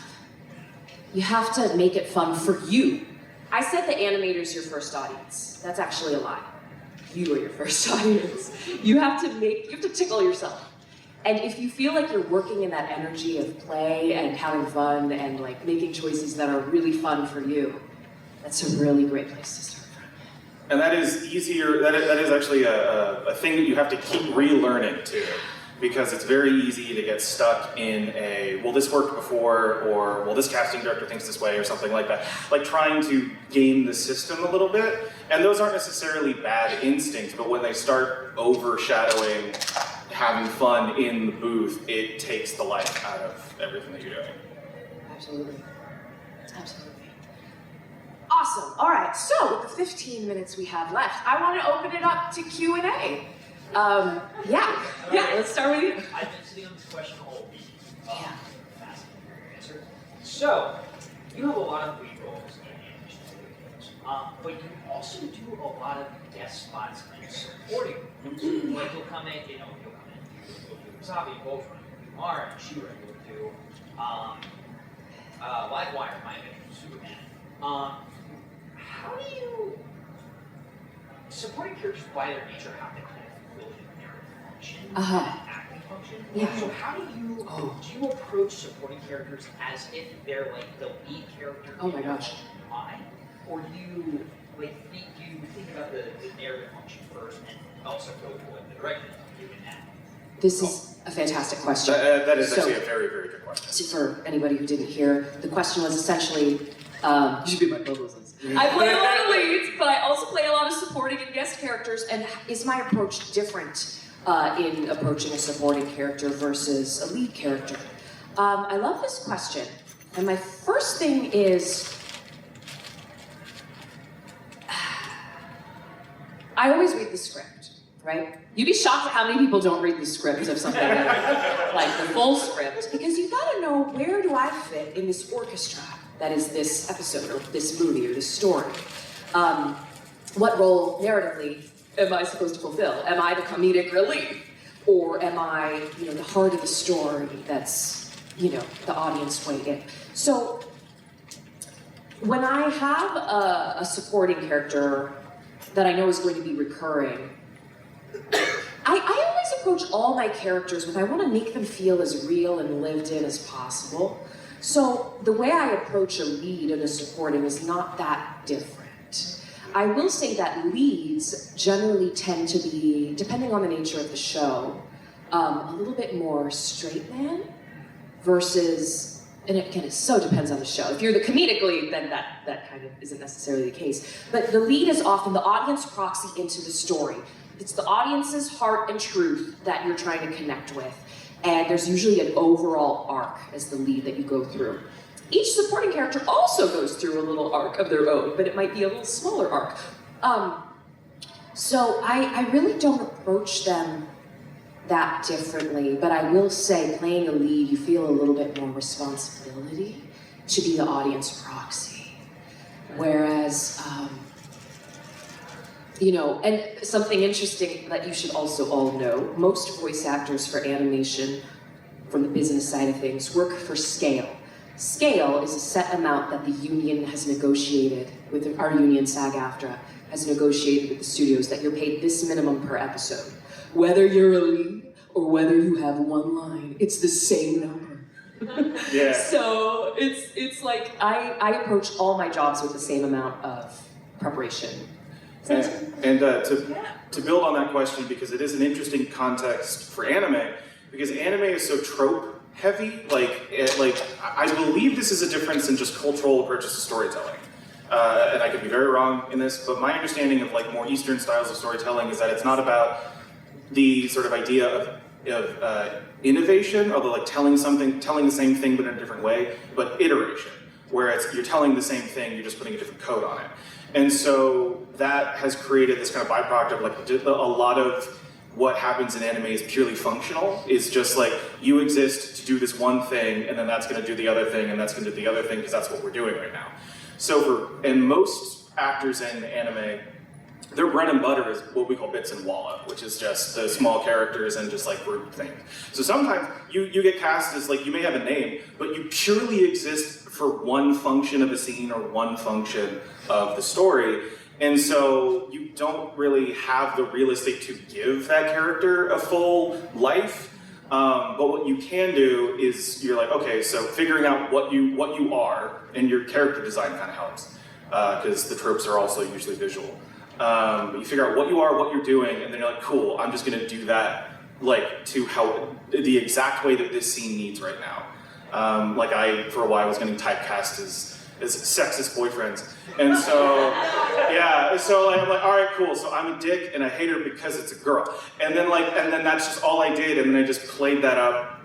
You have to make it fun for you. I said the animator's your first audience. That's actually a lie. You are your first audience. You have to tickle yourself. And if you feel like you're working in that energy of play and having fun and like making choices that are really fun for you, that's a really great place to start from. And that is easier, that is actually a thing that you have to keep relearning too. Because it's very easy to get stuck in a, well, this worked before, or, well, this casting director thinks this way, or something like that. Like trying to game the system a little bit. And those aren't necessarily bad instincts, but when they start overshadowing having fun in the booth, it takes the life out of everything that you're doing. Absolutely. Absolutely. Awesome. All right, so with the 15 minutes we have left, I want to open it up to Q&A. Yeah, let's start with you. I've been sitting on this question all week. Yeah. Fascinating answer. So, you have a lot of lead roles in animation videos, but you also do a lot of guest spots and supporting roles. Like you'll come in, you'll do Wasabi, Voltron, you'll do Mara, and She-Ra, you'll do Livewire, my image, Superman. How do you supporting characters by their nature have to kind of fulfill their function, acting function? Yeah. So how do you approach supporting characters as if they're like the lead character? Oh my gosh. Why? Or do you think about the narrative function first and also go for like the direction of doing that? This is a fantastic question. That is actually So- a very, very good question. So for anybody who didn't hear, the question was essentially, you should be my publicist. I play a lot of leads, but I also play a lot of supporting and guest characters, and is my approach different in approaching a supporting character versus a lead character? I love this question, and my first thing is, I always read the script, right? You'd be shocked at how many people don't read the script of something like the full script, because you gotta know, where do I fit in this orchestra that is this episode or this movie or this story? What role narratively am I supposed to fulfill? Am I the comedic relief? Or am I, the heart of the story that's, the audience weighed in? So when I have a supporting character that I know is going to be recurring, I always approach all my characters with, I want to make them feel as real and lived in as possible. So the way I approach a lead and a supporting is not that different. I will say that leads generally tend to be, depending on the nature of the show, a little bit more straight man versus, and again, it so depends on the show. If you're the comedic lead, then that kind of isn't necessarily the case. But the lead is often the audience proxy into the story. It's the audience's heart and truth that you're trying to connect with. And there's usually an overall arc as the lead that you go through. Each supporting character also goes through a little arc of their own, but it might be a little smaller arc. So I really don't approach them that differently, but I will say, playing a lead, you feel a little bit more responsibility to be the audience proxy. Whereas, and something interesting that you should also all know, most voice actors for animation, from the business side of things, work for scale. Scale is a set amount that the union has negotiated with, our union, SAG-AFTRA, has negotiated with the studios, that you're paid this minimum per episode. Whether you're a lead or whether you have one line, it's the same number. Yeah. So it's like, I approach all my jobs with the same amount of preparation. And to build on that question, because it is an interesting context for anime, because anime is so trope heavy, I believe this is a difference in just cultural approaches to storytelling. And I could be very wrong in this, but my understanding of more Eastern styles of storytelling is that it's not about the sort of idea of innovation, although telling the same thing but in a different way, but iteration, where you're telling the same thing, you're just putting a different code on it. And so that has created this kind of byproduct of a lot of what happens in anime is purely functional. Is just you exist to do this one thing, and then that's going to do the other thing, and that's going to do the other thing, because that's what we're doing right now. So and most actors in anime, their bread and butter is what we call bits and wallop, which is just the small characters and just group things. So sometimes you get cast as you may have a name, but you purely exist for one function of a scene or one function of the story. And so you don't really have the real estate to give that character a full life. But what you can do is you're okay, so figuring out what you are, and your character design kind of helps, because the tropes are also usually visual. You figure out what you are, what you're doing, and then you're cool, I'm just gonna do that to how the exact way that this scene needs right now. I, for a while, was getting typecast as sexist boyfriends. And so, yeah, so I'm all right, cool, so I'm a dick and I hate her because it's a girl. And then and then that's just all I did, and then I just played that up.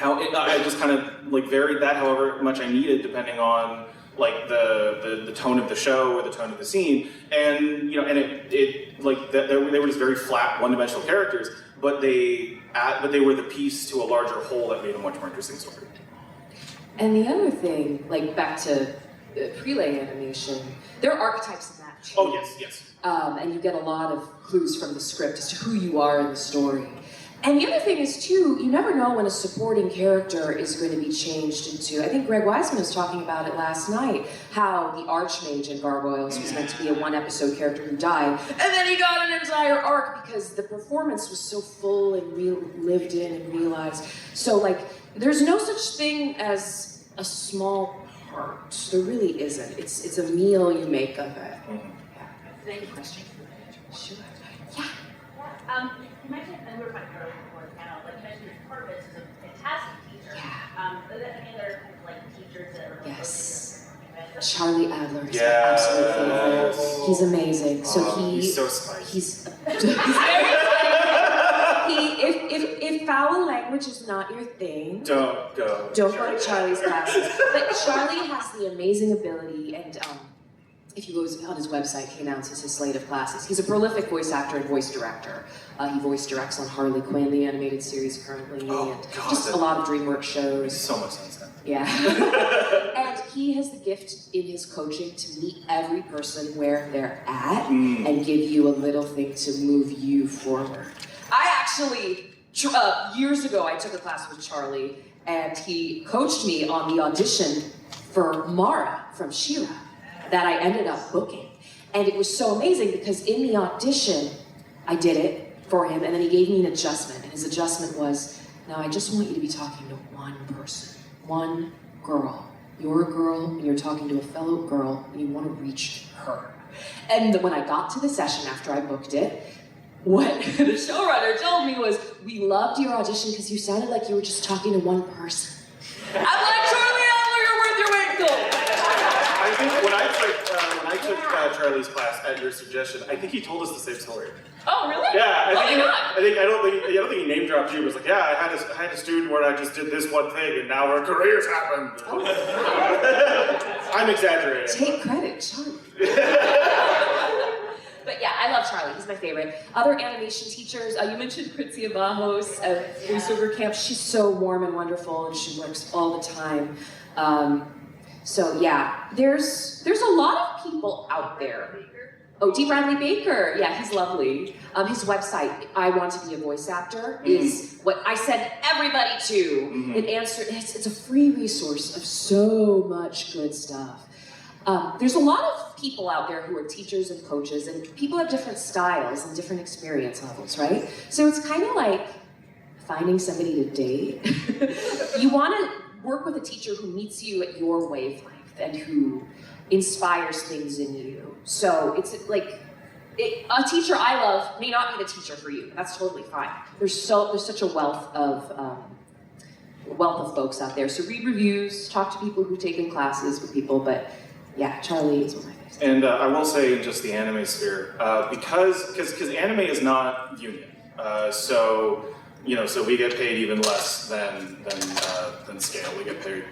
I just kind of varied that however much I needed, depending on the tone of the show or the tone of the scene. And and they were just very flat, one-dimensional characters, but they were the piece to a larger whole that made a much more interesting story. And the other thing, back to prelay animation, there are archetypes in that too. Oh, yes. And you get a lot of clues from the script as to who you are in the story. And the other thing is too, you never know when a supporting character is going to be changed into, I think Greg Wiseman was talking about it last night, how the Archmage in Gargoyles was meant to be a one-episode character who died, and then he got an entire arc because the performance was so full and lived in and realized. So there's no such thing as a small part. There really isn't. It's a meal you make of it. Yeah. Thank you. Question? Sure. Yeah. You mentioned, and we were talking earlier before the panel, you mentioned your Corvus is a fantastic teacher. Yeah. Are there any other teachers that are Yes. focused? Charlie Adler is my absolute favorite. He's amazing. So he's so spicy. He's very if foul language is not your thing, don't go to Charlie's classes. But Charlie has the amazing ability, and if you go on his website, he announces his slate of classes. He's a prolific voice actor and voice director. He voice directs on Harley Quinn, the animated series currently, Oh, and God, just a lot of DreamWorks shows. Makes so much sense now. Yeah. And he has the gift in his coaching to meet every person where they're at and give you a little thing to move you forward. I actually, years ago, I took a class with Charlie, and he coached me on the audition for Mara from She-Ra that I ended up booking. And it was so amazing because in the audition, I did it for him, and then he gave me an adjustment. And his adjustment was, now I just want you to be talking to one person, one girl. You're a girl, and you're talking to a fellow girl, and you want to reach her. And when I got to the session after I booked it, what the showrunner told me was, we loved your audition because you sounded like you were just talking to one person. I'm like, Charlie Adler, you're worth your weight in gold. I think when I took Charlie's class at your suggestion, I think he told us the same story. Oh, really? Yeah, Oh my God. I don't think he name dropped you. It was like, yeah, I had a student where I just did this one thing, and now our careers happened. I'm exaggerating. Take credit, Charlie. But yeah, I love Charlie. He's my favorite. Other animation teachers, you mentioned Pritzia Bajos at voiceover camp. She's so warm and wonderful, and she works all the time. So yeah, there's a lot of people out there. Oh, D. Bradley Baker. Yeah, he's lovely. His website, I Want to Be a Voice Actor, is what I send everybody to. It's a free resource of so much good stuff. There's a lot of people out there who are teachers and coaches, and people have different styles and different experience levels, right? So it's kind of like finding somebody to date. You want to work with a teacher who meets you at your wavelength and who inspires things in you. So it's like, a teacher I love may not be the teacher for you. That's totally fine. There's such a wealth of folks out there. So read reviews, talk to people who've taken classes with people, but yeah, Charlie is one of my favorites. And I will say in just the anime sphere, because anime is not union, so we get paid even less than scale. We get paid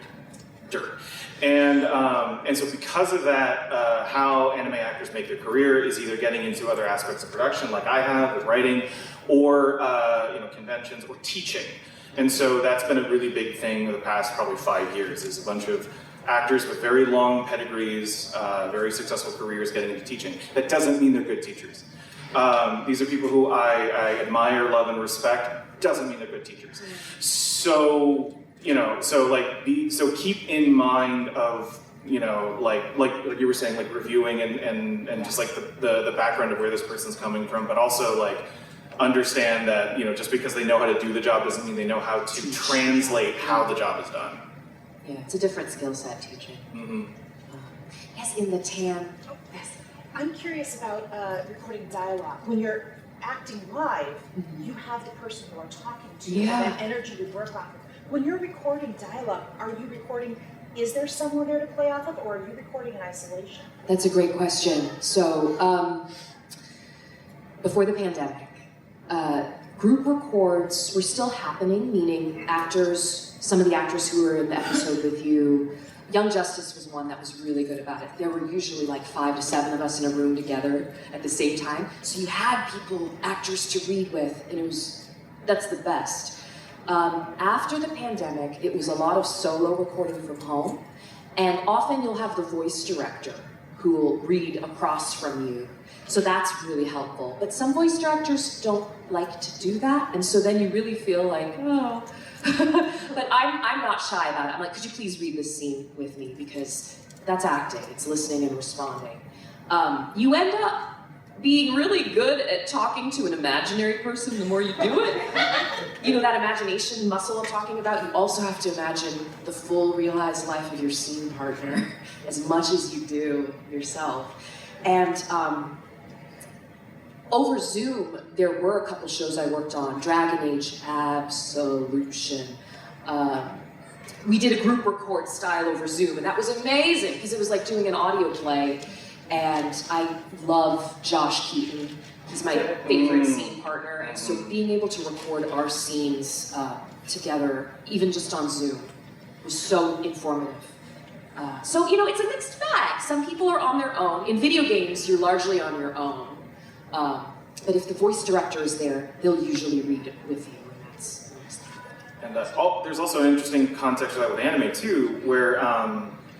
dirt, and so because of that, how anime actors make their career is either getting into other aspects of production, like I have with writing, or conventions, or teaching. And so that's been a really big thing in the past probably 5 years. Is a bunch of actors with very long pedigrees, very successful careers getting into teaching. That doesn't mean they're good teachers. These are people who I admire, love, and respect. Doesn't mean they're good teachers. So keep in mind of like you were saying, like reviewing and just like the background of where this person's coming from, but also like understand that just because they know how to do the job doesn't mean they know how to translate how the job is done. Yeah, it's a different skill set, teaching. Yes, in the tan. Yes. I'm curious about recording dialogue. When you're acting live, you have the person you are talking to, and that energy to work off of. When you're recording dialogue, is there someone there to play off of, or are you recording in isolation? That's a great question. So, before the pandemic, group records were still happening, meaning some of the actors who were in the episode with you, Young Justice was one that was really good about it. There were usually like 5 to 7 of us in a room together at the same time. So you had actors to read with, and that's the best. After the pandemic, it was a lot of solo recording from home, and often you'll have the voice director who will read across from you. So that's really helpful. But some voice directors don't like to do that, and so then you really feel like, oh. But I'm not shy about it. I'm like, could you please read this scene with me? Because that's acting, it's listening and responding. You end up being really good at talking to an imaginary person the more you do it. That imagination muscle I'm talking about, you also have to imagine the full realized life of your scene partner as much as you do yourself. And over Zoom, there were a couple shows I worked on, Dragon Age Absolution. We did a group record style over Zoom, and that was amazing, because it was like doing an audio play, and I love Josh Keaton. He's my favorite scene partner, and so being able to record our scenes together, even just on Zoom, was so informative. So, you know, it's a mixed bag. Some people are on their own. In video games, you're largely on your own. But if the voice director is there, they'll usually read it with you, and that's nice. And there's also an interesting context of that with anime too, where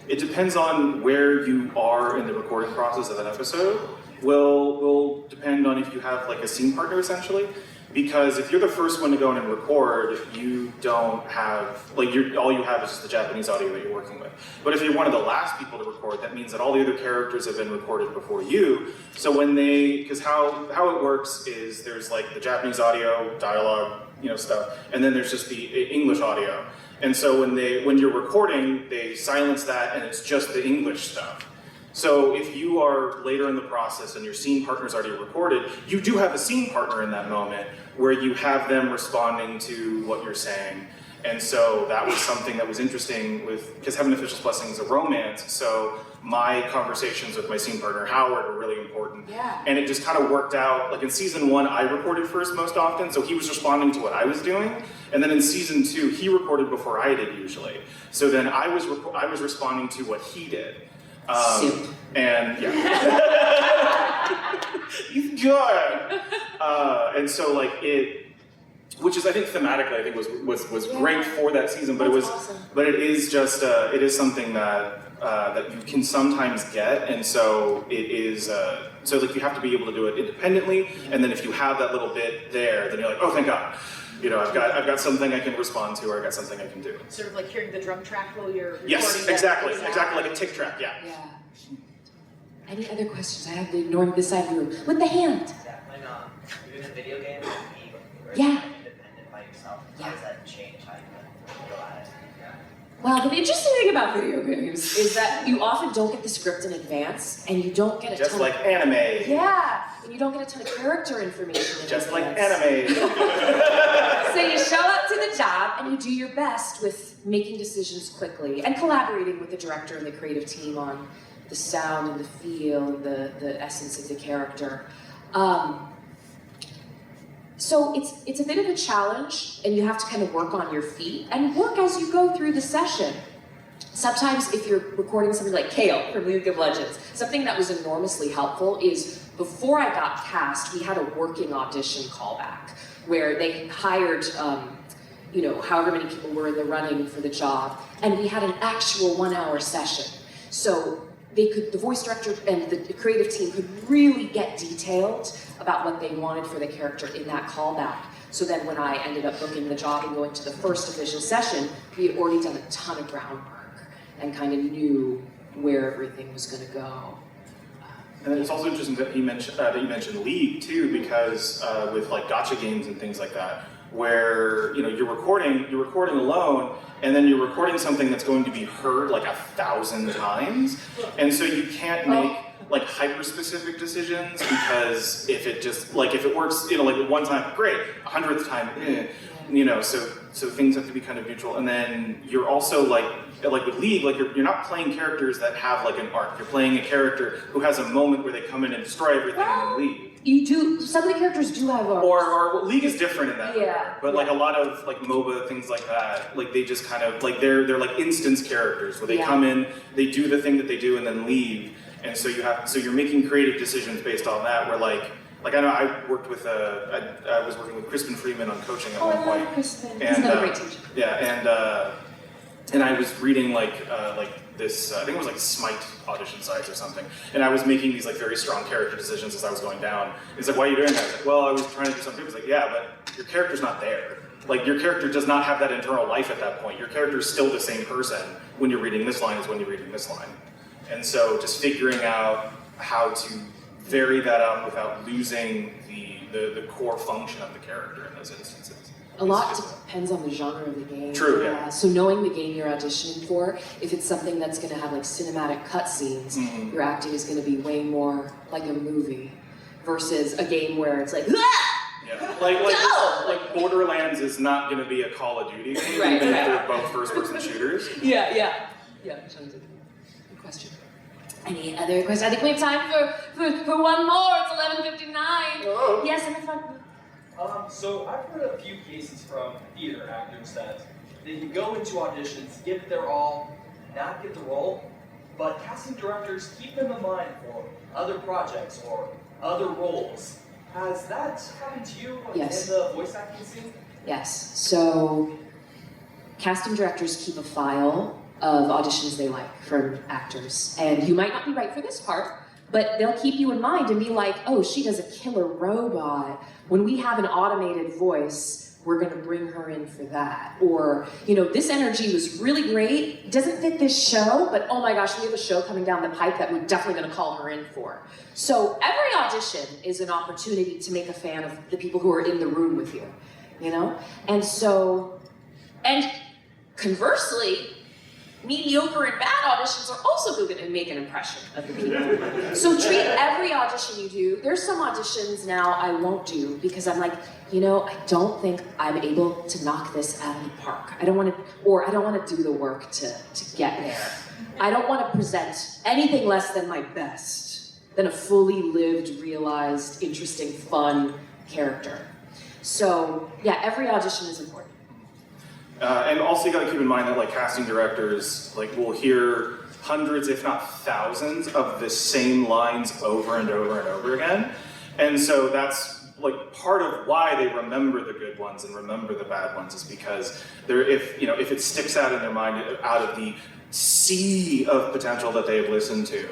it depends on where you are in the recording process of an episode. Will depend on if you have like a scene partner essentially. Because if you're the first one to go in and record, you don't have, like, all you have is just the Japanese audio that you're working with. But if you're one of the last people to record, that means that all the other characters have been recorded before you. So when because how it works is there's like the Japanese audio, dialogue, you know, stuff, and then there's just the English audio. And so when you're recording, they silence that and it's just the English stuff. So if you are later in the process and your scene partner's already recorded, you do have a scene partner in that moment where you have them responding to what you're saying. And so that was something that was interesting because Heaven Official's Blessing is a romance, so my conversations with my scene partner, Howard, were really important. Yeah. And it just kind of worked out, like in season 1, I recorded first most often, so he was responding to what I was doing. And then in season 2, he recorded before I did usually. So then I was responding to what he did. And yeah, he's good. And so like which is I think thematically I think was great for that season, but it is just it is something that that you can sometimes get, and so it is so like you have to be able to do it independently, and then if you have that little bit there, then you're like, oh thank God. You know, I've got something I can respond to, or I've got something I can do. Sort of like hearing the drum track while you're recording. Yes, exactly, like a tick track, yeah. Yeah. Any other questions? I have to ignore this side of the room. With the hand. Yeah, when you're in a video game, you're Yeah. independent by yourself. Yeah. How does that change how you go at it? Yeah. Well, the interesting thing about video games is that you often don't get the script in advance, and you don't get a Just ton like of... anime. Yeah, and you don't get a ton of character information in Just like advance. anime. So you show up to the job, and you do your best with making decisions quickly, and collaborating with the director and the creative team on the sound and the feel and the essence of the character. So it's a bit of a challenge, and you have to kind of work on your feet and work as you go through the session. Sometimes if you're recording something like Kale from League of Legends, something that was enormously helpful is before I got cast, we had a working audition callback where they hired you know, however many people were in the running for the job, and we had an actual 1-hour session. So the voice director and the creative team could really get detailed about what they wanted for the character in that callback. So then when I ended up booking the job and going to the first official session, we had already done a ton of groundwork and kind of knew where everything was going to go. And it's also interesting that you mentioned League too, because with like gacha games and things like that, where you know you're recording alone, and then you're recording something that's going to be heard like 1,000 times, and so you can't make like hyper-specific decisions, because if it works, you know, like one time, great, 100th time, you know, so things have to be kind of neutral. And then you're also like with League, like you're not playing characters that have like an arc. You're playing a character who has a moment where they come in and destroy everything and then leave. You do, some of the characters do have arcs. Or League is different in that Yeah. regard. But like a lot of like MOBA, things like that, like they just kind of, like they're like instance characters where they come in, they do the thing that they do and then leave. And so you're making creative decisions based on that, where like I know I worked with, I was working with Crispin Freeman on coaching at one point. I love Crispin. And, He's another great teacher. Yeah, and I was reading like this, I think it was like Smite audition sites or something, and I was making these like very strong character decisions as I was going down. He's like, why are you doing that? I was like, well, I was trying to do something. He was like, yeah, but your character's not there. Like your character does not have that internal life at that point. Your character's still the same person when you're reading this line as when you're reading this line. And so just figuring out how to vary that up without losing the core function of the character in those instances. A lot depends on the genre of the game. True, yeah. So knowing the game you're auditioning for, if it's something that's going to have like cinematic cutscenes, your acting is going to be way more like a movie versus a game where it's like, ah! Yeah. Like Borderlands is not going to be a Call of Duty game, even if they're both first-person shooters. Yeah. Good question. Any other questions? I think we have time for one more. It's 11:59. Oh. Yes, in the front. So I've heard a few cases from theater actors that they can go into auditions, give it their all, not get the role, but casting directors keep them in mind for other projects or other roles. Has that happened to you Yes. in the voice acting scene? Yes. So casting directors keep a file of auditions they like from actors. And you might not be right for this part, but they'll keep you in mind and be like, oh, she does a killer robot. When we have an automated voice, we're gonna bring her in for that. Or, you know, this energy was really great. It doesn't fit this show, but oh my gosh, we have a show coming down the pipe that we're definitely gonna call her in for. So every audition is an opportunity to make a fan of the people who are in the room with you, you know? And so, and conversely, mediocre and bad auditions are also going to make an impression of the people. So treat every audition you do. There's some auditions now I won't do because I'm like, you know, I don't think I'm able to knock this out of the park. I don't want to do the work to get there. I don't want to present anything less than my best, than a fully lived, realized, interesting, fun character. So yeah, every audition is important. And also you gotta keep in mind that like casting directors like will hear hundreds, if not thousands, of the same lines over and over and over again. And so that's like part of why they remember the good ones and remember the bad ones is because if it sticks out in their mind out of the sea of potential that they've listened to,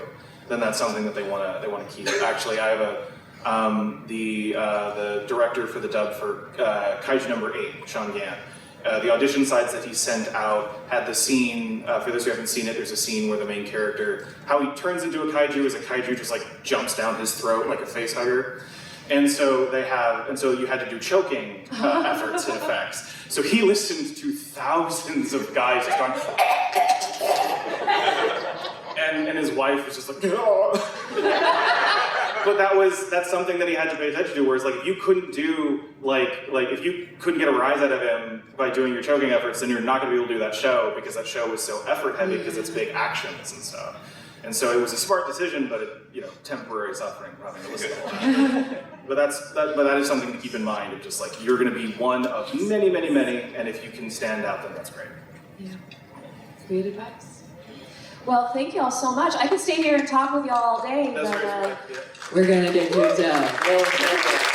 then that's something that they wanna keep. Actually, I have the director for the dub for Kaiju number 8, Sean Gann. The audition sites that he sent out had the scene, for those who haven't seen it, there's a scene where the main character, how he turns into a kaiju is a kaiju just like jumps down his throat like a face hugger. And so you had to do choking efforts and effects. So he listened to thousands of guys just going, and his wife was just like, but that's something that he had to pay attention to, whereas like if you couldn't do if you couldn't get a rise out of him by doing your choking efforts, then you're not gonna be able to do that show because that show was so effort heavy because it's big actions and stuff. And so it was a smart decision, but temporary suffering probably to listen to. But that is something to keep in mind of just like you're gonna be one of many, many, many, and if you can stand out, then that's great. Yeah. Great advice. Well, thank you all so much. I could stay here and talk with y'all all day, That's but great. we're gonna get kicked out.